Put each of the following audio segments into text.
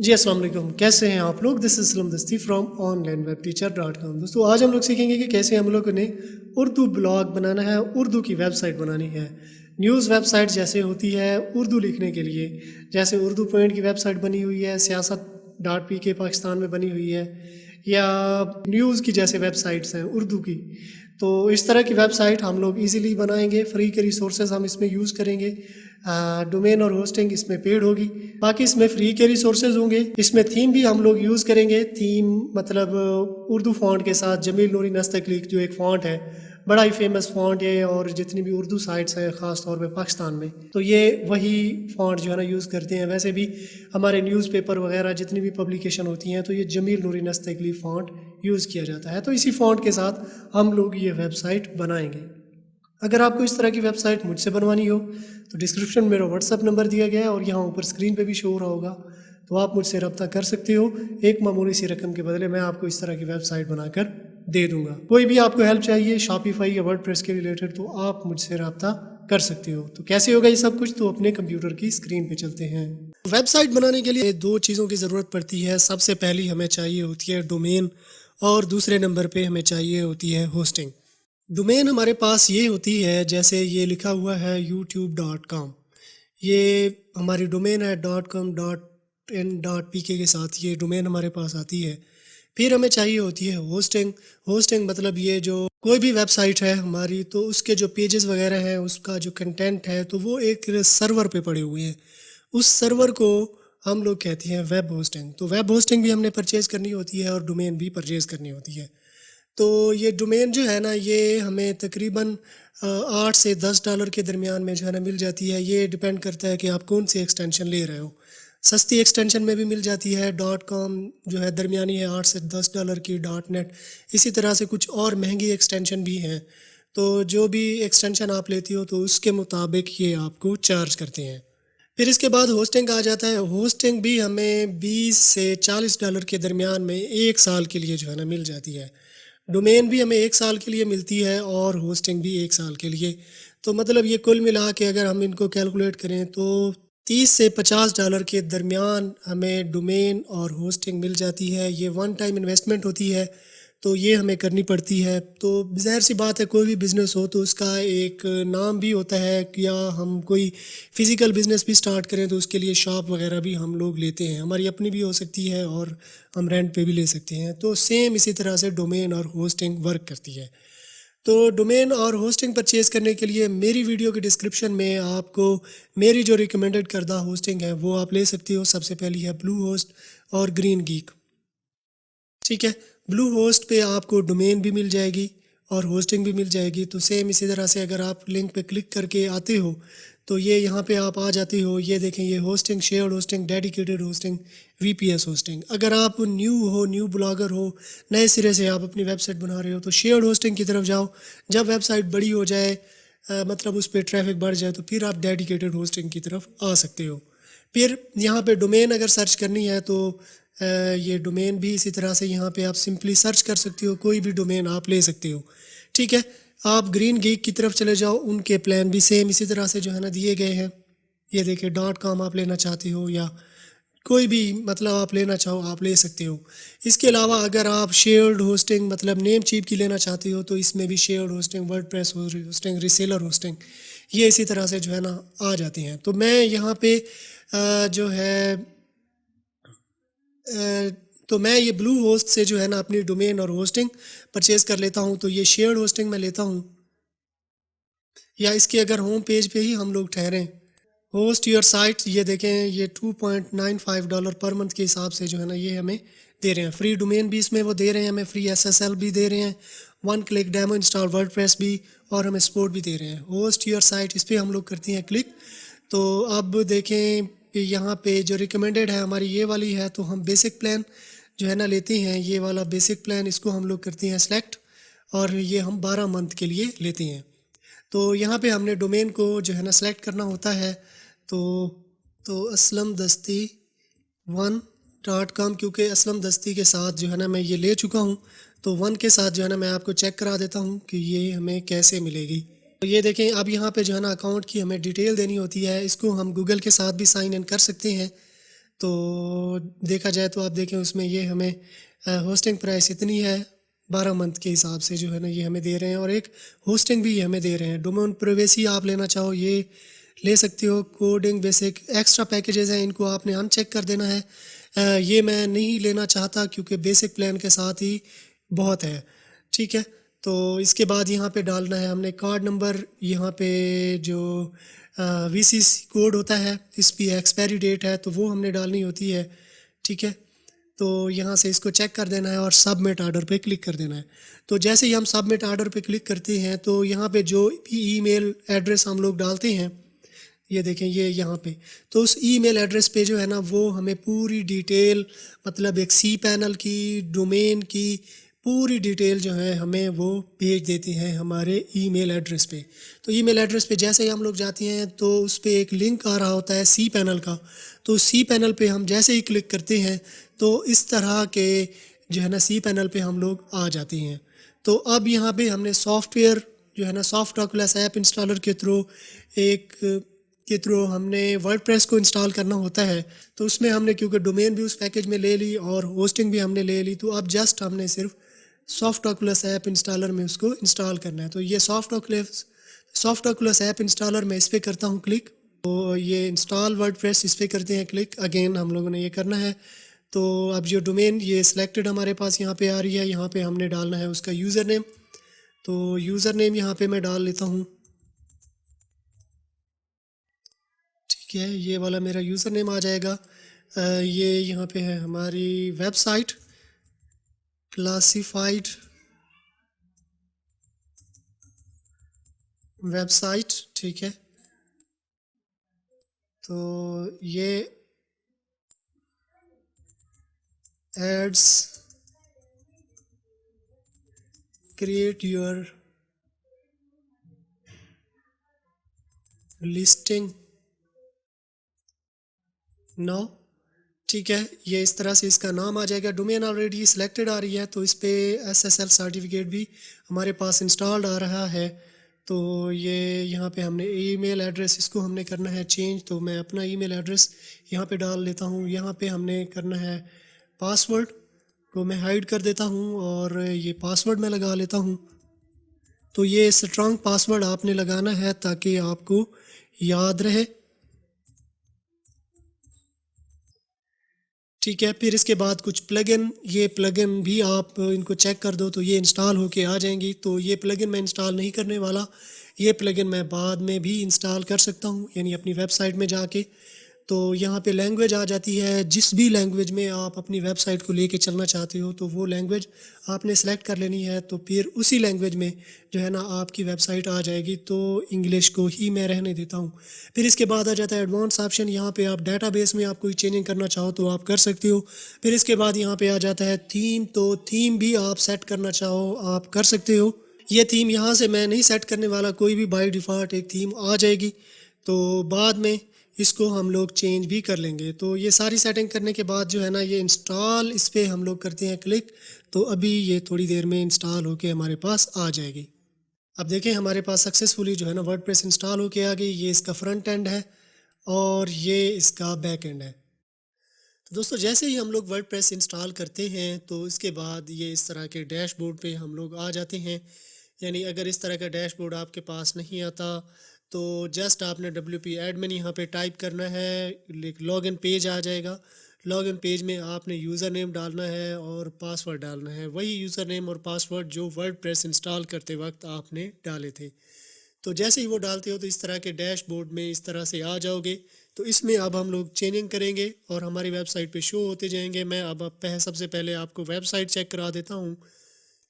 जी अस्सलाम वालेकुम, कैसे हैं आप लोग। दिस इज असलम दस्ती फ्रॉम onlinewebteacher.com। दोस्तों आज हम लोग सीखेंगे कि कैसे हम लोग ने उर्दू ब्लॉग बनाना है, उर्दू की वेबसाइट बनानी है। न्यूज़ वेबसाइट जैसे होती है उर्दू लिखने के लिए, जैसे उर्दू पॉइंट की वेबसाइट बनी हुई है, सियासत डॉट पी के पाकिस्तान में बनी हुई है, या न्यूज़ की जैसे वेबसाइट्स हैं उर्दू की। तो इस तरह की वेबसाइट हम लोग इजीली बनाएंगे। फ्री के रिसोर्सेज हम इसमें यूज़ करेंगे। डोमेन और होस्टिंग इसमें पेड होगी, बाकी इसमें फ्री के रिसोर्सेज होंगे। इसमें थीम भी हम लोग यूज़ करेंगे। थीम मतलब उर्दू फॉन्ट के साथ जमील नूरी नस्तकलीक जो एक फ़ॉन्ट है, बड़ा ही फेमस फ़ॉन्ट है, और जितनी भी उर्दू साइट्स हैं ख़ास तौर पे पाकिस्तान में, तो ये वही फ़ॉन्ट जो है ना यूज़ करते हैं। वैसे भी हमारे न्यूज़पेपर वगैरह जितनी भी पब्लिकेशन होती हैं तो ये जमील नूरी नस्तकलीक फ़ॉन्ट यूज़ किया जाता है। तो इसी फ़ॉन्ट के साथ हम लोग ये वेबसाइट बनाएंगे। अगर आपको इस तरह की वेबसाइट मुझसे बनवानी हो तो डिस्क्रिप्शन में मेरा व्हाट्सअप नंबर दिया गया है और यहाँ ऊपर स्क्रीन पे भी शो हो रहा होगा, तो आप मुझसे रब्ता कर सकते हो। एक मामूली सी रकम के बदले मैं आपको इस तरह की वेबसाइट बनाकर दे दूंगा। कोई भी आपको हेल्प चाहिए शॉपिफाई या वर्डप्रेस के रिलेटेड तो आप मुझसे रब्ता कर सकते हो। तो कैसे होगा ये सब कुछ, तो अपने कंप्यूटर की स्क्रीन पे चलते हैं। वेबसाइट बनाने के लिए दो चीज़ों की ज़रूरत पड़ती है। सबसे पहली हमें चाहिए होती है डोमेन, और दूसरे नंबर पे हमें चाहिए होती है होस्टिंग। डोमेन हमारे पास ये होती है, जैसे ये लिखा हुआ है youtube.com, ये हमारी डोमेन है .com.n.pk के साथ ये डोमेन हमारे पास आती है। फिर हमें चाहिए होती है होस्टिंग। होस्टिंग मतलब ये जो कोई भी वेबसाइट है हमारी, तो उसके जो पेजेस वगैरह हैं, उसका जो कंटेंट है, तो वो एक सर्वर पे पड़े हुए हैं। उस सर्वर को हम लोग कहते हैं वेब होस्टिंग। तो वेब होस्टिंग भी हमने परचेज़ करनी होती है और डोमेन भी परचेज़ करनी होती है। तो ये डोमेन जो है ना, ये हमें तकरीबन 8 से 10 डॉलर के दरमियान में जो है ना मिल जाती है। ये डिपेंड करता है कि आप कौन सी एक्सटेंशन ले रहे हो। सस्ती एक्सटेंशन में भी मिल जाती है। डॉट कॉम जो है दरमियानी है 8 से 10 डॉलर की। डॉट नेट इसी तरह से कुछ और महंगी एक्सटेंशन भी हैं। तो जो भी एक्सटेंशन आप लेती हो तो उसके मुताबिक ये आपको चार्ज करते हैं। फिर इसके बाद होस्टिंग आ जाता है। होस्टिंग भी हमें 20 से 40 डॉलर के दरमियान में 1 साल के लिए जो है ना मिल जाती है। डोमेन भी हमें 1 साल के लिए मिलती है और होस्टिंग भी 1 साल के लिए। तो मतलब ये कुल मिला के अगर हम इनको कैलकुलेट करें तो 30 से 50 डॉलर के दरमियान हमें डोमेन और होस्टिंग मिल जाती है। ये वन टाइम इन्वेस्टमेंट होती है, तो ये हमें करनी पड़ती है। तो ज़ाहिर सी बात है, कोई भी बिज़नेस हो तो उसका एक नाम भी होता है कि, या हम कोई फ़िज़िकल बिज़नेस भी स्टार्ट करें तो उसके लिए शॉप वगैरह भी हम लोग लेते हैं। हमारी अपनी भी हो सकती है और हम रेंट पे भी ले सकते हैं। तो सेम इसी तरह से डोमेन और होस्टिंग वर्क करती है। तो डोमेन और होस्टिंग परचेज़ करने के लिए मेरी वीडियो के डिस्क्रिप्शन में आपको मेरी जो रिकमेंडेड करदा होस्टिंग है वो आप ले सकते हो। सबसे पहली है ब्लू होस्ट और ग्रीन गीक। ठीक है, ब्लू होस्ट पे आपको डोमेन भी मिल जाएगी और होस्टिंग भी मिल जाएगी। तो सेम इसी तरह से अगर आप लिंक पे क्लिक करके आते हो तो ये यहाँ पे आप आ जाते हो। ये देखें, ये hosting, shared hosting, dedicated hosting, VPS hosting. अगर आप न्यू ब्लॉगर हो, नए सिरे से आप अपनी वेबसाइट बना रहे हो, तो शेयर्ड होस्टिंग की तरफ जाओ। जब वेबसाइट बड़ी हो जाए, मतलब उस पर ट्रैफिक बढ़ जाए, तो फिर आप डेडिकेटेड होस्टिंग की तरफ आ सकते हो। फिर यहाँ पे डोमेन अगर सर्च करनी है तो ये डोमेन भी इसी तरह से यहाँ पे आप सिंपली सर्च कर सकते हो, कोई भी डोमेन आप ले सकते हो। ठीक है, आप ग्रीन गीक की तरफ चले जाओ। उनके प्लान भी सेम इसी तरह से जो है ना दिए गए हैं। ये देखिए, .com आप लेना चाहते हो या कोई भी मतलब आप लेना चाहो आप ले सकते हो। इसके अलावा अगर आप शेयर्ड होस्टिंग मतलब नेम चीप की लेना चाहते हो तो इसमें भी shared hosting, WordPress hosting, reseller hosting, ये इसी तरह से जो है ना आ जाती हैं। तो मैं यहाँ पे जो है अ, तो मैं ये ब्लू होस्ट से जो है ना अपनी डोमेन और होस्टिंग परचेज़ कर लेता हूँ। तो ये शेयर्ड होस्टिंग मैं लेता हूँ, या इसके अगर होम पेज पे ही हम लोग ठहरें, होस्ट योर साइट, ये देखें, ये $2.95 पर मंथ के हिसाब से जो है ना ये हमें दे रहे हैं। फ्री डोमेन भी इसमें वो दे रहे हैं हमें, फ्री एसएसएल भी दे रहे हैं, 1 क्लिक डेमो इंस्टॉल वर्डप्रेस भी, और हमें सपोर्ट भी दे रहे हैं। होस्ट योर साइट, इस पर हम लोग करते हैं क्लिक। तो अब देखें कि यहाँ पे जो रिकमेंडेड है हमारी ये वाली है, तो हम बेसिक प्लान जो है ना लेते हैं। ये वाला बेसिक प्लान, इसको हम लोग करते हैं सेलेक्ट, और ये हम 12 मंथ के लिए लेते हैं। तो यहाँ पे हमने डोमेन को जो है ना सेलेक्ट करना होता है। तो असलम दस्ती 1.com, क्योंकि असलम दस्ती के साथ जो है ना मैं ये ले चुका हूँ, तो 1 के साथ जो है ना मैं आपको चेक करा देता हूँ कि ये हमें कैसे मिलेगी। तो ये देखें, अब यहाँ पे जो है ना अकाउंट की हमें डिटेल देनी होती है। इसको हम गूगल के साथ भी साइन इन कर सकते हैं। तो देखा जाए तो आप देखें उसमें ये हमें होस्टिंग प्राइस इतनी है 12 मंथ के हिसाब से जो है ना ये हमें दे रहे हैं, और एक होस्टिंग भी ये हमें दे रहे हैं। डोमेन प्राइवेसी आप लेना चाहो ये ले सकते हो। कोडिंग बेसिक एक्स्ट्रा पैकेजेस हैं, इनको आपने अनचेक कर देना है। ये मैं नहीं लेना चाहता क्योंकि बेसिक प्लान के साथ ही बहुत है, ठीक है। तो इसके बाद यहाँ पे डालना है हमने कार्ड नंबर, यहाँ पे जो वीसीसी कोड होता है, इस पर एक्सपायरी डेट है तो वो हमने डालनी होती है, ठीक है। तो यहाँ से इसको चेक कर देना है और सबमिट ऑर्डर पे क्लिक कर देना है। तो जैसे ही हम सबमिट ऑर्डर पे क्लिक करते हैं तो यहाँ पे जो भी ईमेल एड्रेस हम लोग डालते हैं, ये देखें ये यहाँ पे, तो उस ईमेल एड्रेस पे जो है ना वो हमें पूरी डिटेल, मतलब एक सी पैनल की, डोमेन की पूरी डिटेल जो है हमें वो भेज देती हैं हमारे ईमेल एड्रेस पे। तो ईमेल एड्रेस पे जैसे ही हम लोग जाते हैं तो उस पर एक लिंक आ रहा होता है सी पैनल का। तो सी पैनल पे हम जैसे ही क्लिक करते हैं तो इस तरह के जो है ना सी पैनल पे हम लोग आ जाते हैं। तो अब यहाँ पे हमने सॉफ्टवेयर जो है ना सॉफ्ट ओकुलस ऐप इंस्टॉलर के थ्रू हमने वर्डप्रेस को इंस्टॉल करना होता है। तो उसमें हमने क्योंकि डोमेन भी उस पैकेज में ले ली और होस्टिंग भी हमने ले ली, तो अब जस्ट हमने सिर्फ सॉफ्ट ओकुलस ऐप इंस्टॉलर में उसको इंस्टॉल करना है। तो ये सॉफ्ट ओकुलस ऐप इंस्टॉलर में इस पर करता हूँ क्लिक। तो ये इंस्टॉल वर्डप्रेस इस पर करते हैं क्लिक, अगेन हम लोगों ने ये करना है। तो अब जो डोमेन ये सिलेक्टेड हमारे पास यहाँ पे आ रही है, यहाँ पे हमने डालना है उसका यूज़र नेम। तो यूज़र नेम यहाँ पे मैं डाल लेता हूँ, ठीक है। ये वाला मेरा यूज़र नेम आ जाएगा। ये यहाँ पे है हमारी वेबसाइट क्लासिफाइड वेबसाइट, ठीक है। तो ये ads create your listing now, ठीक है। ये इस तरह से इसका नाम आ जाएगा। डोमेन ऑलरेडी सिलेक्टेड आ रही है तो इस पर SSL सर्टिफिकेट भी हमारे पास इंस्टॉल्ड आ रहा है। तो ये यहाँ पे हमने ईमेल एड्रेस इसको हमने करना है चेंज। तो मैं अपना ईमेल एड्रेस यहाँ पे डाल लेता हूँ। यहाँ पे हमने करना है पासवर्ड, तो मैं हाइड कर देता हूँ और ये पासवर्ड मैं लगा लेता हूँ। तो ये स्ट्रॉन्ग पासवर्ड आपने लगाना है ताकि आपको याद रहे, ठीक है। फिर इसके बाद कुछ प्लगइन, ये प्लगइन भी आप इनको चेक कर दो तो ये इंस्टॉल होके आ जाएंगी। तो ये प्लगइन मैं इंस्टॉल नहीं करने वाला, ये प्लगइन मैं बाद में भी इंस्टॉल कर सकता हूँ, यानी अपनी वेबसाइट में जाके। तो यहाँ पे लैंग्वेज आ जाती है, जिस भी लैंग्वेज में आप अपनी वेबसाइट को लेके चलना चाहते हो तो वो लैंग्वेज आपने सेलेक्ट कर लेनी है। तो फिर उसी लैंग्वेज में जो है ना आपकी वेबसाइट आ जाएगी। तो इंग्लिश को ही मैं रहने देता हूँ। फिर इसके बाद आ जाता है एडवांस ऑप्शन। यहाँ पे आप डेटाबेस में आप कोई चेंजिंग करना चाहो तो आप कर सकते हो। फिर इसके बाद यहाँ पे आ जाता है थीम, तो थीम भी आप सेट करना चाहो आप कर सकते हो। ये थीम यहाँ से मैं नहीं सेट करने वाला, कोई भी बाय डिफ़ॉल्ट एक थीम आ जाएगी। तो बाद में इसको हम लोग चेंज भी कर लेंगे। तो ये सारी सेटिंग करने के बाद जो है ना ये इंस्टॉल, इस पर हम लोग करते हैं क्लिक। तो अभी ये थोड़ी देर में इंस्टॉल होके हमारे पास आ जाएगी। अब देखें हमारे पास सक्सेसफुली जो है ना वर्डप्रेस इंस्टॉल होके आ गई। ये इसका फ्रंट एंड है और ये इसका बैक एंड है। तो दोस्तों जैसे ही हम लोग वर्डप्रेस इंस्टॉल करते हैं तो इसके बाद ये इस तरह के डैशबोर्ड पे हम लोग आ जाते हैं। यानी अगर इस तरह का डैशबोर्ड आपके पास नहीं आता तो जस्ट आपने WP एडमिन यहाँ पे टाइप करना है, लॉगिन पेज आ जाएगा। लॉगिन पेज में आपने यूज़र नेम डालना है और पासवर्ड डालना है, वही यूज़र नेम और पासवर्ड जो वर्डप्रेस इंस्टॉल करते वक्त आपने डाले थे। तो जैसे ही वो डालते हो तो इस तरह के डैशबोर्ड में इस तरह से आ जाओगे। तो इसमें अब हम लोग चेंजिंग करेंगे और हमारी वेबसाइट पे शो होते जाएंगे। मैं अब सबसे पहले आपको वेबसाइट चेक करा देता हूँ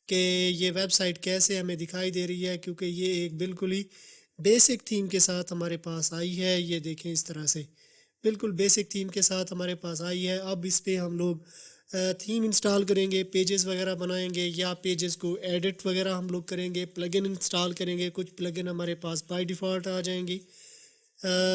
कि ये वेबसाइट कैसे हमें दिखाई दे रही है, क्योंकि ये एक बिल्कुल ही बेसिक थीम के साथ हमारे पास आई है। ये देखें इस तरह से बिल्कुल बेसिक थीम के साथ हमारे पास आई है। अब इस पे हम लोग थीम इंस्टॉल करेंगे, पेजेस वगैरह बनाएंगे या पेजेस को एडिट वगैरह हम लोग करेंगे, प्लगइन इंस्टॉल करेंगे। कुछ प्लगइन हमारे पास बाय डिफ़ॉल्ट आ जाएंगी,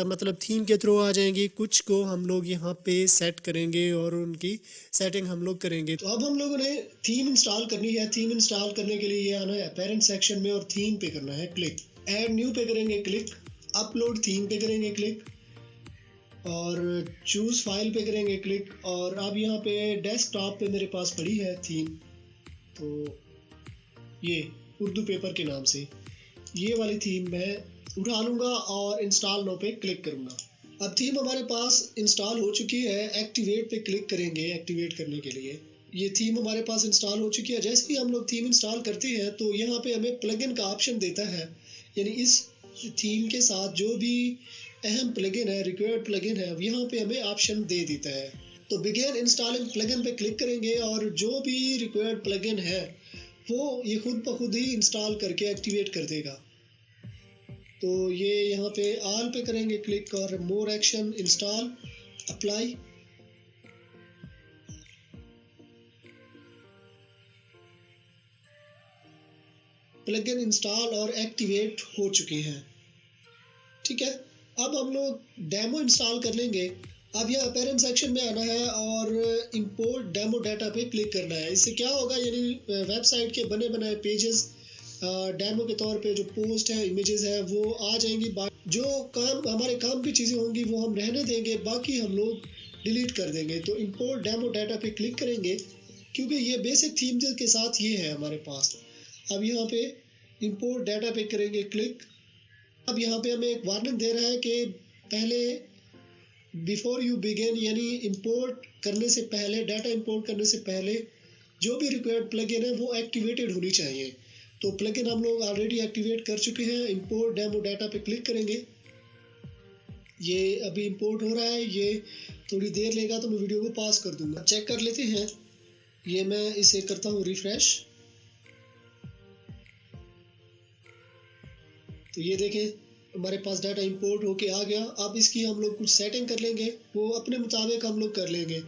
मतलब थीम के थ्रू आ जाएंगी। कुछ को हम लोग यहाँ पे सेट करेंगे और उनकी सेटिंग हम लोग करेंगे। तो अब हम लोगों ने थीम इंस्टॉल करनी है। थीम इंस्टॉल करने के लिए ये आना है पेरेंट सेक्शन में और थीम पे करना है क्लिक। ऐड न्यू पे करेंगे क्लिक, अपलोड थीम पे करेंगे क्लिक और चूज़ फाइल पे करेंगे क्लिक। और अब यहाँ पे डेस्कटॉप पे मेरे पास पड़ी है थीम, तो ये उर्दू पेपर के नाम से ये वाली थीम मैं उठा लूँगा और इंस्टॉल नो पे क्लिक करूँगा। अब थीम हमारे पास इंस्टॉल हो चुकी है, एक्टिवेट पे क्लिक करेंगे एक्टिवेट करने के लिए। ये थीम हमारे पास इंस्टॉल हो चुकी है। जैसे ही हम लोग थीम इंस्टॉल करते हैं तो यहाँ पे हमें प्लगइन का ऑप्शन देता है, यानी इस थीम के साथ जो भी अहम प्लगइन है, रिक्वायर्ड प्लगइन है, यहाँ पे हमें ऑप्शन दे देता है। तो बिगिन इंस्टॉलिंग प्लगइन पे क्लिक करेंगे और जो भी रिक्वायर्ड प्लगइन है वो ये खुद ब खुद ही इंस्टॉल करके एक्टिवेट कर देगा। तो ये यहाँ पे ऑल पे करेंगे क्लिक और more action install apply. Plugin install और एक्टिवेट हो चुके हैं। ठीक है, अब हम लोग डेमो इंस्टॉल कर लेंगे। अब यह पेरेंट सेक्शन में आना है और इंपोर्ट डेमो डाटा पे क्लिक करना है। इससे क्या होगा, यानी वेबसाइट के बने बनाए पेजेस डेमो के तौर पे जो पोस्ट है, इमेजेस है, वो आ जाएंगी। जो काम हमारे काम की चीज़ें होंगी वो हम रहने देंगे, बाकी हम लोग डिलीट कर देंगे। तो इंपोर्ट डेमो डाटा पे क्लिक करेंगे क्योंकि ये बेसिक थीम के साथ ये है हमारे पास। अब यहाँ पे इंपोर्ट डाटा पे करेंगे क्लिक। अब यहाँ पे हमें एक वार्निंग दे रहा है कि पहले बिफोर यू बिगिन, यानी इंपोर्ट करने से पहले, डाटा इंपोर्ट करने से पहले जो भी रिक्वायर्ड प्लगइन है वो एक्टिवेटेड होनी चाहिए। तो प्लगइन हम लोग ऑलरेडी एक्टिवेट कर चुके हैं। इंपोर्ट डेमो डाटा पे क्लिक करेंगे। ये अभी इंपोर्ट हो रहा है, ये थोड़ी देर लेगा तो मैं वीडियो को पॉज कर दूंगा। चेक कर लेते हैं। ये मैं इसे करता हूँ रिफ्रेश। तो ये देखें हमारे पास डाटा इंपोर्ट होके आ गया। अब इसकी हम लोग कुछ सेटिंग कर लेंगे, वो अपने मुताबिक हम लोग कर लेंगे,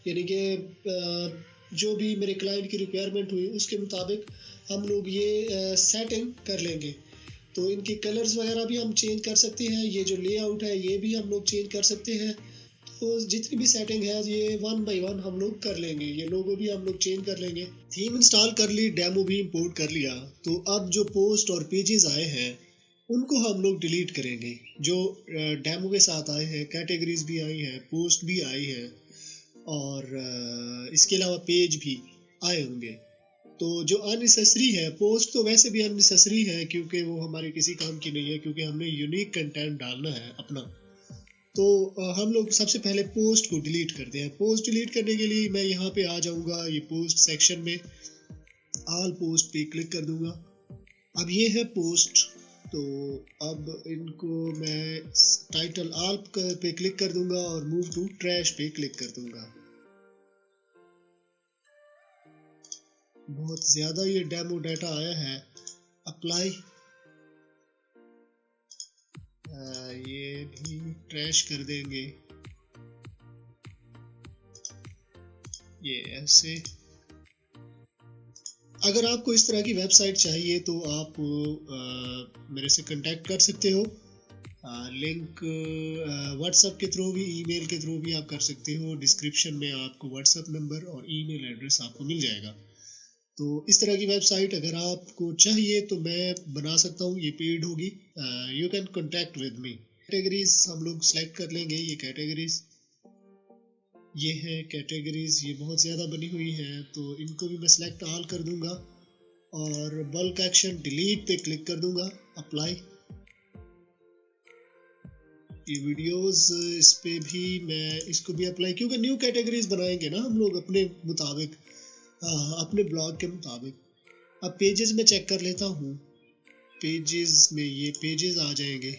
यानी कि जो भी मेरे क्लाइंट की रिक्वायरमेंट हुई उसके मुताबिक हम लोग ये सेटिंग कर लेंगे। तो इनके कलर्स वगैरह भी हम चेंज कर सकते हैं, ये जो लेआउट है ये भी हम लोग चेंज कर सकते हैं। तो जितनी भी सेटिंग है ये वन बाय वन हम लोग कर लेंगे। ये लोगो भी हम लोग चेंज कर लेंगे। थीम इंस्टॉल कर ली, डेमो भी इंपोर्ट कर लिया। तो अब जो पोस्ट और पेजेस आए हैं उनको हम लोग डिलीट करेंगे। जो डेमो के साथ आए हैं, कैटेगरीज भी आई हैं, पोस्ट भी आई है और इसके अलावा पेज भी आए होंगे। तो जो अननेसेसरी है, पोस्ट तो वैसे भी अननेसेसरी है क्योंकि वो हमारे किसी काम की नहीं है, क्योंकि हमने यूनिक कंटेंट डालना है अपना। तो हम लोग सबसे पहले पोस्ट को डिलीट करते हैं। पोस्ट डिलीट करने के लिए मैं यहाँ पे आ जाऊँगा, ये पोस्ट सेक्शन में ऑल पोस्ट पे क्लिक कर दूँगा। अब ये है पोस्ट। तो अब इनको मैं टाइटल ऑल पे क्लिक कर दूंगा और मूव टू ट्रैश पे क्लिक कर दूंगा। बहुत ज़्यादा ये डेमो डाटा आया है। अप्लाई, ये भी ट्रैश कर देंगे, ये ऐसे। अगर आपको इस तरह की वेबसाइट चाहिए तो आप मेरे से कांटेक्ट कर सकते हो। लिंक व्हाट्सएप के थ्रू भी, ईमेल के थ्रू भी आप कर सकते हो। डिस्क्रिप्शन में आपको व्हाट्सएप नंबर और ईमेल एड्रेस आपको मिल जाएगा। तो इस तरह की वेबसाइट अगर आपको चाहिए तो मैं बना सकता हूँ, ये पेड होगी। You can contact with me. Categories हम लोग सेलेक्ट कर लेंगे। ये कैटेगरीज, ये है कैटेगरीज, ये बहुत ज़्यादा बनी हुई है तो इनको भी मैं सेलेक्ट ऑल कर दूंगा और बल्क एक्शन डिलीट पे क्लिक कर दूंगा। अप्लाई, ये वीडियोस, इस पे भी मैं इसको भी अप्लाई, क्योंकि न्यू कैटेगरीज बनाएंगे ना हम लोग अपने मुताबिक, अपने ब्लॉग के मुताबिक। अब पेजेस में चेक कर लेता हूँ। पेजेस में ये पेजेस आ जाएंगे।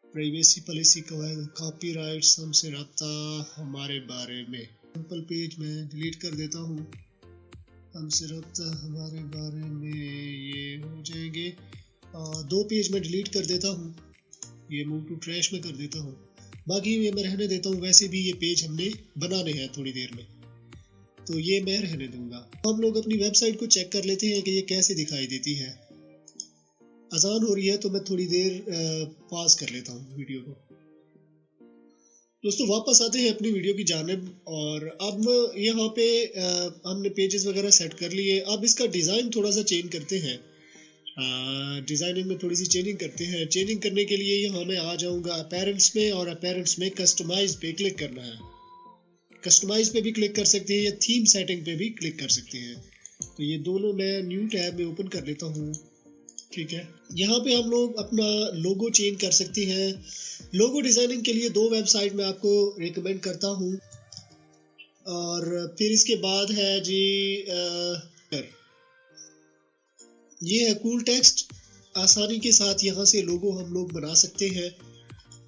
प्राइवेसी पॉलिसी, कॉपीराइट्स, हमसे रब्ता, हमारे बारे में। सिंपल पेज में डिलीट कर देता हूँ। हमसे रब्ता, हमारे बारे में, ये हो जाएंगे। 2 पेज में डिलीट कर देता हूँ। ये मूव टू ट्रैश में कर देता हूँ। बाकी ये मैं रहने देता हूँ, वैसे भी ये पेज हमने बनाने हैं थोड़ी देर में, तो ये मैं रहने दूंगा। हम लोग अपनी वेबसाइट को चेक कर लेते हैं कि ये कैसे दिखाई देती है। आसान हो रही है तो मैं थोड़ी देर पॉज कर लेता हूँ वीडियो को। दोस्तों वापस आते हैं अपनी वीडियो की जानिब। और अब यहाँ पे हमने पेजेस वगैरह सेट कर लिए। अब इसका डिज़ाइन थोड़ा सा चेंज करते हैं। डिज़ाइनिंग में थोड़ी सी चेंजिंग करते हैं। चेंजिंग करने के लिए यहाँ मैं आ जाऊँगा अपीयरेंस में, और अपीयरेंस में कस्टमाइज़ पे क्लिक करना है। कस्टमाइज़ पे भी क्लिक कर सकते हैं या थीम सेटिंग पे भी क्लिक कर सकते हैं। तो ये दोनों मैं न्यू टैब में ओपन कर लेता हूँ। ठीक है, यहाँ पे हम लोग अपना लोगो चेंज कर सकते हैं। लोगो डिज़ाइनिंग के लिए 2 वेबसाइट मैं आपको रिकमेंड करता हूँ। और फिर इसके बाद है जी ये है कूल टेक्स्ट। आसानी के साथ यहाँ से लोगो हम लोग बना सकते हैं।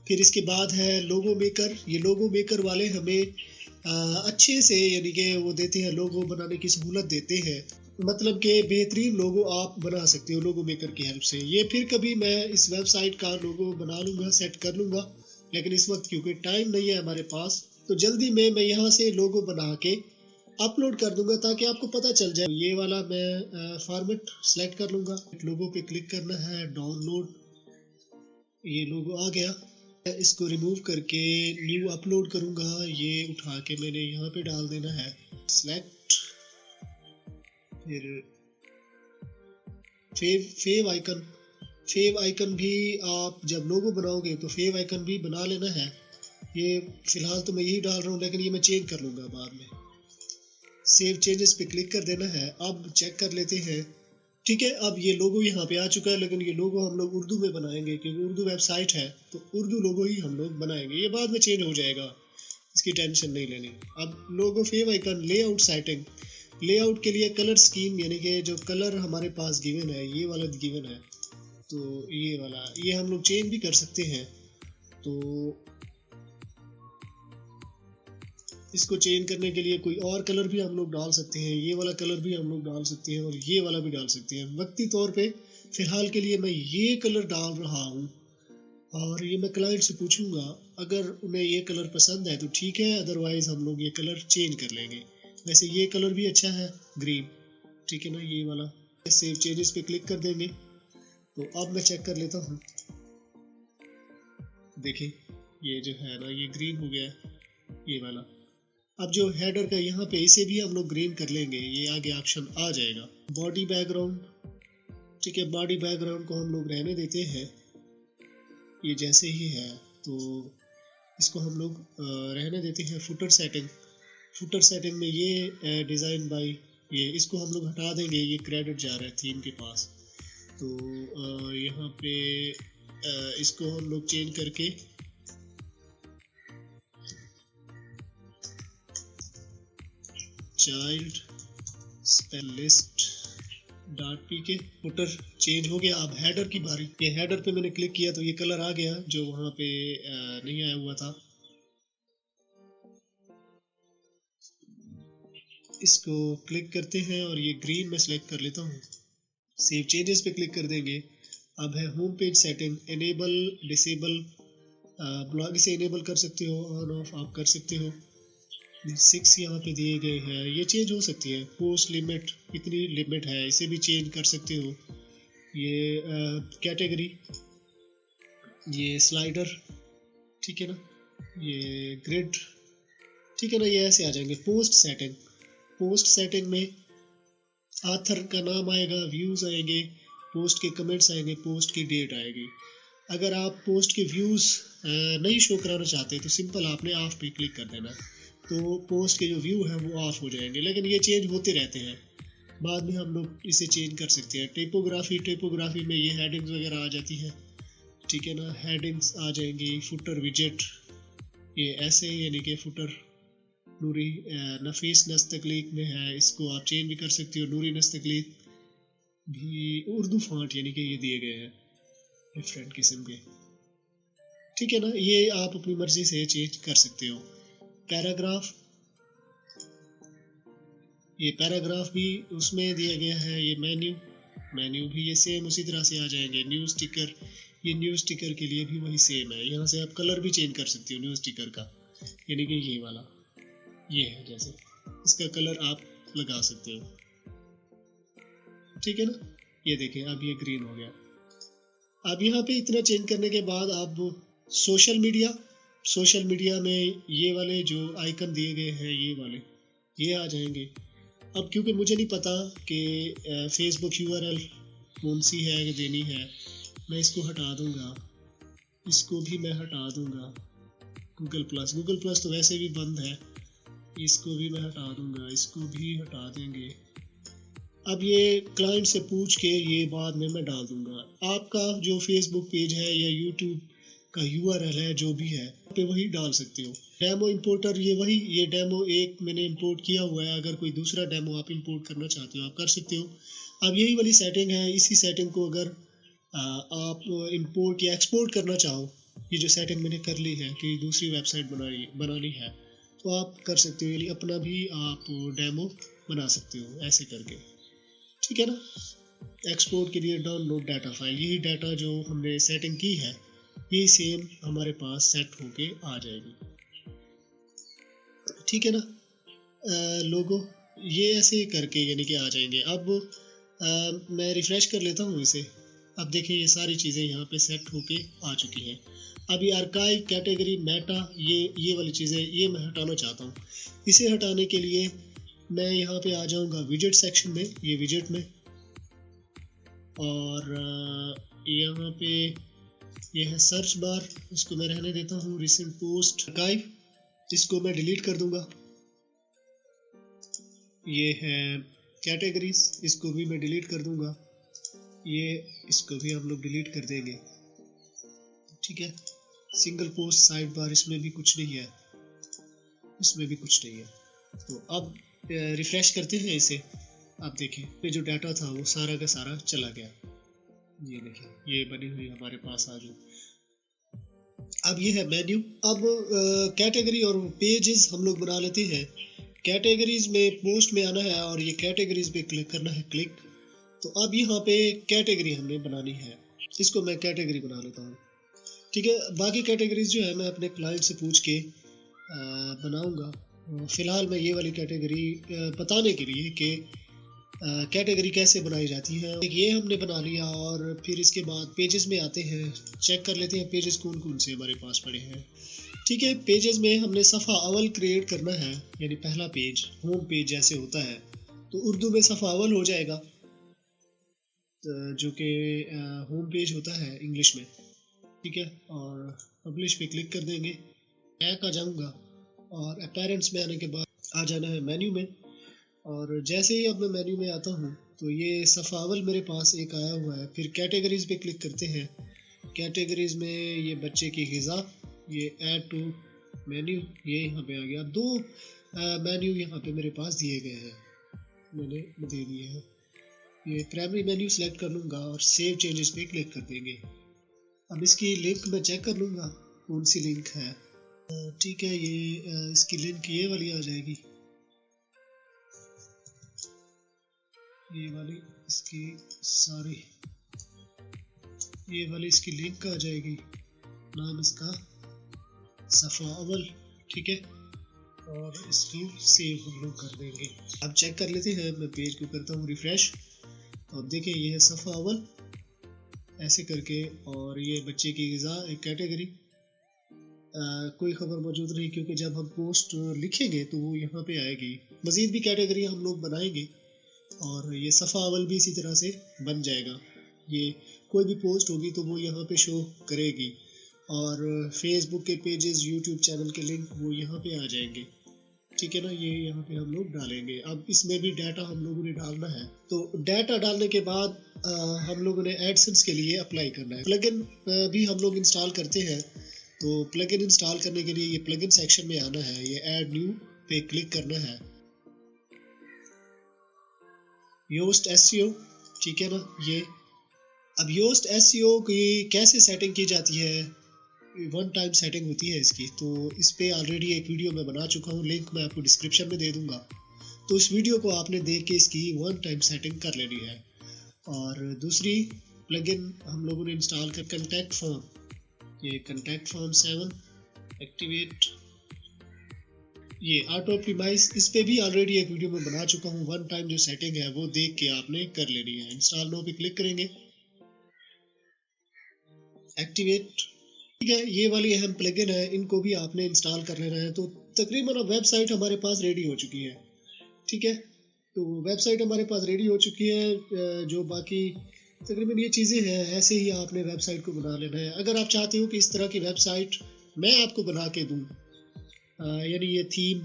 फिर इसके बाद है लोगो मेकर। ये लोगो मेकर वाले हमें अच्छे से यानी कि वो देते हैं, लोगो बनाने की सहूलत देते हैं। मतलब कि बेहतरीन लोगो आप बना सकते हो लोगो मेकर की हेल्प से। ये फिर कभी मैं इस वेबसाइट का लोगो बना लूँगा, सेट कर लूँगा, लेकिन इस वक्त क्योंकि टाइम नहीं है हमारे पास, तो जल्दी में मैं यहाँ से लोगो बना के अपलोड कर दूंगा ताकि आपको पता चल जाए। ये वाला मैं फॉर्मेट सेलेक्ट कर लूँगा, लोगो पे क्लिक करना है, डाउनलोड। ये लोगो आ गया। इसको रिमूव करके न्यू अपलोड करूँगा। ये उठा के मैंने यहाँ पे डाल देना है, सेलेक्ट। फिर फेव आइकन। फेव आइकन भी आप जब लोगो बनाओगे तो फेव आइकन भी बना लेना है। ये फिलहाल तो मैं यही डाल रहा हूँ, लेकिन ये मैं चेंज कर लूँगा बाद में। सेव चेंजेस पे क्लिक कर देना है। अब चेक कर लेते हैं। ठीक है, अब ये लोगो यहाँ पे आ चुका है, लेकिन ये लोगो हम लोग उर्दू में बनाएंगे क्योंकि उर्दू वेबसाइट है, तो उर्दू लोगो ही हम लोग बनाएंगे। ये बाद में चेंज हो जाएगा, इसकी टेंशन नहीं लेनी। अब logo fav icon, layout setting. Layout के लिए कलर स्कीम, यानी कि जो कलर हमारे पास गिवन है, ये वाला गिवन है, तो ये वाला ये हम लोग चेंज भी कर सकते हैं। तो इसको चेंज करने के लिए कोई और कलर भी हम लोग डाल सकते हैं। ये वाला कलर भी हम लोग डाल सकते हैं और ये वाला भी डाल सकते हैं। वक्ती तौर पे फ़िलहाल के लिए मैं ये कलर डाल रहा हूँ, और ये मैं क्लाइंट से पूछूंगा। अगर उन्हें ये कलर पसंद है तो ठीक है, अदरवाइज़ हम लोग ये कलर चेंज कर लेंगे। वैसे ये कलर भी अच्छा है, ग्रीन। ठीक है ना, ये वाला। सेव चेंजेस पे क्लिक कर देंगे। तो अब मैं चेक कर लेता हूँ। देखिए ये जो है ना, ये ग्रीन हो गया, ये वाला। अब जो हेडर का यहाँ पे, इसे भी हम लोग ग्रीन कर लेंगे, ये आगे ऑप्शन आ जाएगा। Body background. ठीक है, बॉडी बैकग्राउंड को हम लोग रहने देते हैं, ये जैसे ही है। तो इसको हम लोग रहने देते हैं। Footer setting. फुटर सेटिंग में ये डिज़ाइन बाय, ये इसको हम लोग हटा देंगे, ये क्रेडिट जा रहा है थीम के पास। तो यहाँ पे इसको हम लोग चेंज करके child specialist .pk। Footer change हो गया। अब हेडर की बारी। ये हेडर पे मैंने क्लिक किया तो ये कलर आ गया जो वहाँ पे नहीं आया हुआ था। इसको क्लिक करते हैं और ये ग्रीन में सेलेक्ट कर लेता हूँ। सेव चेंजेस पे क्लिक कर देंगे। अब है home page setting, enable disable. Blog से इनेबल कर सकते हो, ऑन ऑफ आप कर सकते हो। 6 यहाँ पे दिए गए हैं, ये चेंज हो सकती है। पोस्ट लिमिट, इतनी लिमिट है, इसे भी चेंज कर सकते हो। ये कैटेगरी, ये स्लाइडर, ठीक है ना, ये ग्रिड, ठीक है ना, ये ऐसे आ जाएंगे। Post setting. पोस्ट सेटिंग में ऑथर का नाम आएगा, व्यूज़ आएंगे, पोस्ट के कमेंट्स आएंगे, पोस्ट की डेट आएगी। अगर आप पोस्ट के व्यूज़ नहीं शो कराना चाहते तो सिंपल आपने ऑफ पे क्लिक कर देना, तो पोस्ट के जो व्यू हैं वो ऑफ हो जाएंगे। लेकिन ये चेंज होते रहते हैं, बाद में हम लोग इसे चेंज कर सकते हैं। टिपोग्राफी। टिपोग्राफी में ये हेडिंग्स वगैरह आ जाती हैं, ठीक है ना, हेडिंग्स आ जाएंगी। फुटर विजेट, ये ऐसे यानी कि फुटर नूरी नफीस नस्तकलीक में है, इसको आप चेंज भी कर सकते हो। नूरी नस्तकलीक भी उर्दू फॉन्ट यानी कि ये दिए गए हैं डिफरेंट किस्म के, ठीक है ना, ये आप अपनी मर्जी से चेंज कर सकते हो। पैराग्राफ, ये पैराग्राफ भी उसमें दिया गया है। ये मेन्यू भी ये सेम उसी तरह से आ जाएंगे। न्यूज़ स्टिकर, ये न्यूज़ स्टिकर के लिए भी वही सेम है। यहाँ से आप कलर भी चेंज कर सकते हो न्यूज़ स्टिकर का, यानी कि ये वाला ये है, जैसे इसका कलर आप लगा सकते हो, ठीक है ना। ये देखें अब ये ग्रीन हो गया। अब यहाँ पे इतना चेंज करने के बाद आप सोशल मीडिया में ये वाले जो आइकन दिए गए हैं, ये वाले ये आ जाएंगे। अब क्योंकि मुझे नहीं पता कि फेसबुक URL कौन सी है देनी है। मैं इसको हटा दूंगा, इसको भी मैं हटा दूंगा। गूगल प्लस तो वैसे भी बंद है, इसको भी मैं हटा दूंगा, इसको भी हटा देंगे। अब ये क्लाइंट से पूछ के ये बाद में मैं डाल दूंगा। आपका जो फेसबुक पेज है या यूट्यूब का यूआरएल है जो भी है पे वही डाल सकते हो। डेमो इंपोर्टर ये डेमो एक मैंने इंपोर्ट किया हुआ है। अगर कोई दूसरा डेमो आप इंपोर्ट करना चाहते हो आप कर सकते हो। अब यही वाली सेटिंग है, इसी सेटिंग को अगर आप इंपोर्ट या एक्सपोर्ट करना चाहो, ये जो सेटिंग मैंने कर ली है कि दूसरी वेबसाइट बनानी है तो आप कर सकते हो, यानी अपना भी आप डेमो बना सकते हो ऐसे करके, ठीक है ना। एक्सपोर्ट के लिए डाउनलोड डाटा फाइल, यही डाटा जो हमने सेटिंग की है यही सेम हमारे पास सेट होके आ जाएगी, ठीक है ना। लोगो ये ऐसे करके यानी कि आ जाएंगे। अब मैं रिफ़्रेश कर लेता हूँ इसे। अब देखिए ये सारी चीज़ें यहाँ पे सेट होके आ चुकी हैं। अब ये आर्काइव, कैटेगरी, मेटा, ये वाली चीज़ें ये मैं हटाना चाहता हूँ। इसे हटाने के लिए मैं यहाँ पे आ जाऊँगा विजेट सेक्शन में, ये विजेट में, और यहाँ पे ये है सर्च बार, इसको मैं रहने देता हूँ। रिसेंट पोस्ट, आर्काइव, इसको मैं डिलीट कर दूँगा। ये है कैटेगरीज, इसको भी मैं डिलीट कर दूँगा। इसको भी हम लोग डिलीट कर देंगे, ठीक है। सिंगल पोस्ट साइड बार, इसमें भी कुछ नहीं है, इसमें भी कुछ नहीं है। तो अब रिफ्रेश करते हैं इसे। आप देखिए ये जो डाटा था वो सारा का सारा चला गया। ये देखिए ये बनी हुई हमारे पास आ गई। अब ये है मेन्यू। अब कैटेगरी और पेजेस हम लोग बना लेते हैं। कैटेगरीज में पोस्ट में आना है और ये कैटेगरीज पे क्लिक करना है, क्लिक। तो अब यहाँ पे कैटेगरी हमने बनानी है, इसको मैं कैटेगरी बना लेता हूँ, ठीक है। बाकी कैटेगरीज जो है मैं अपने क्लाइंट से पूछ के बनाऊंगा। फ़िलहाल मैं ये वाली कैटेगरी बताने के लिए कि कैटेगरी कैसे बनाई जाती है ये हमने बना लिया। और फिर इसके बाद पेजेस में आते हैं, चेक कर लेते हैं पेजेस कौन कौन से हमारे पास पड़े हैं, ठीक है। पेजेस में हमने सफ़ा अव्वल क्रिएट करना है, यानी पहला पेज होम पेज जैसे होता है तो उर्दू में सफ़ा अव्वल हो जाएगा, जो कि होम पेज होता है इंग्लिश में, ठीक है। और पब्लिश पे क्लिक कर देंगे, बैक आ जाऊंगा और अपीयरेंस में आने के बाद आ जाना है मेन्यू में। और जैसे ही अब मैं मेन्यू में आता हूँ तो ये सफ़ा अव्वल मेरे पास एक आया हुआ है। फिर कैटेगरीज पे क्लिक करते हैं। कैटेगरीज में ये बच्चे की ग़िज़ा, ये ऐड टू मेन्यू, ये यहाँ पे आ गया। दो मेन्यू यहाँ पे मेरे पास दिए गए हैं, मैंने दे दिए हैं। ये प्राइमरी मेन्यू सेलेक्ट कर लूँगा और सेव चेंजेस पे क्लिक कर देंगे। अब इसकी लिंक मैं चेक कर लूँगा कौन सी लिंक है, ठीक है। ये इसकी लिंक ये वाली आ जाएगी, ये वाली इसकी सारी, ये वाली इसकी लिंक आ जाएगी। नाम इसका सफ़ा अव्वल, ठीक है। और इसको सेव हम लोग कर देंगे। अब चेक कर लेते हैं, मैं पेज को करता हूँ रिफ़्रेश। अब देखिए ये है सफ़ा अव्वल ऐसे करके, और ये बच्चे की ग़िज़ा एक कैटेगरी। कोई ख़बर मौजूद नहीं क्योंकि जब हम पोस्ट लिखेंगे तो वो यहाँ पे आएगी। मज़ीद भी कैटेगरी हम लोग बनाएंगे और ये सफ़ा अव्वल भी इसी तरह से बन जाएगा। ये कोई भी पोस्ट होगी तो वो यहाँ पे शो करेगी, और फेसबुक के पेजेस, यूट्यूब चैनल के लिंक वो यहाँ पे आ जाएंगे, ठीक है ना। ये यहाँ पे हम लोग डालेंगे। अब इसमें भी डाटा हम लोगों ने डालना है। तो डाटा डालने के बाद हम लोगों ने एडसेंस के लिए अप्लाई करना है। प्लगइन भी हम लोग इंस्टॉल करते हैं, तो प्लगइन इंस्टॉल करने के लिए ये प्लगइन सेक्शन में आना है, ये ऐड न्यू पे क्लिक करना है। योस्ट एसईओ, ठीक है ना। ये अब योस्ट एसईओ की कैसे सेटिंग की जाती है, वन टाइम सेटिंग होती है इसकी। तो इस पे ऑलरेडी एक वीडियो मैं बना चुका हूँ, लिंक मैं आपको डिस्क्रिप्शन में दे दूँगा। तो इस वीडियो को आपने देख के इसकी वन टाइम सेटिंग कर लेनी है। और दूसरी प्लगइन हम लोगों ने इंस्टॉल कर कॉन्टैक्ट फॉर्म, ये कॉन्टैक्ट फॉर्म 7 एक्टिवेट, ये ऑटो ऑप्टिमाइज, इस पे भी ऑलरेडी एक वीडियो में बना चुका हूँ। वन टाइम जो सेटिंग है वो देख के आपने कर लेनी है। इंस्टॉल नो पे क्लिक करेंगे, एक्टिवेट, ठीक है। ये वाली अहम प्लगइन है, इनको भी आपने इंस्टॉल कर लेना है। तो तकरीबन अब वेबसाइट हमारे पास रेडी हो चुकी है, ठीक है। तो वेबसाइट हमारे पास रेडी हो चुकी है। जो बाकी तकरीबन ये चीज़ें हैं, ऐसे ही आपने वेबसाइट को बना लेना है। अगर आप चाहते हो कि इस तरह की वेबसाइट मैं आपको बना के दूँ, यानी ये थीम,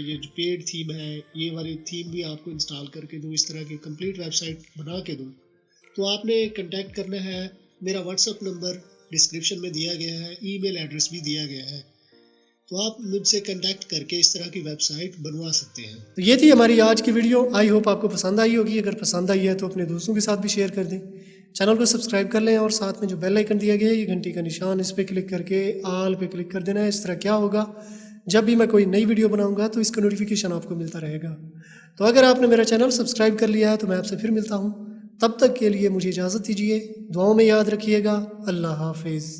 ये जो पेड थीम है, ये वाली थीम भी आपको इंस्टॉल करके दूँ, इस तरह की कंप्लीट वेबसाइट बना के दूँ, तो आपने कांटेक्ट करना है। मेरा व्हाट्सअप नंबर डिस्क्रिप्शन में दिया गया है, ईमेल एड्रेस भी दिया गया है, तो आप मुझसे कांटेक्ट करके इस तरह की वेबसाइट बनवा सकते हैं। तो ये थी हमारी आज की वीडियो। आई होप आपको पसंद आई होगी। अगर पसंद आई है तो अपने दोस्तों के साथ भी शेयर कर दें। चैनल को सब्सक्राइब कर लें और साथ में जो बेल आइकन दिया गया है, ये घंटी का निशान, इस पर क्लिक करके ऑल पे क्लिक कर देना है। इस तरह क्या होगा, जब भी मैं कोई नई वीडियो बनाऊंगा तो इसका नोटिफिकेशन आपको मिलता रहेगा। तो अगर आपने मेरा चैनल सब्सक्राइब कर लिया है तो मैं आपसे फिर मिलता हूँ। तब तक के लिए मुझे इजाज़त दीजिए। दुआओं में याद रखिएगा। अल्लाह हाफिज़।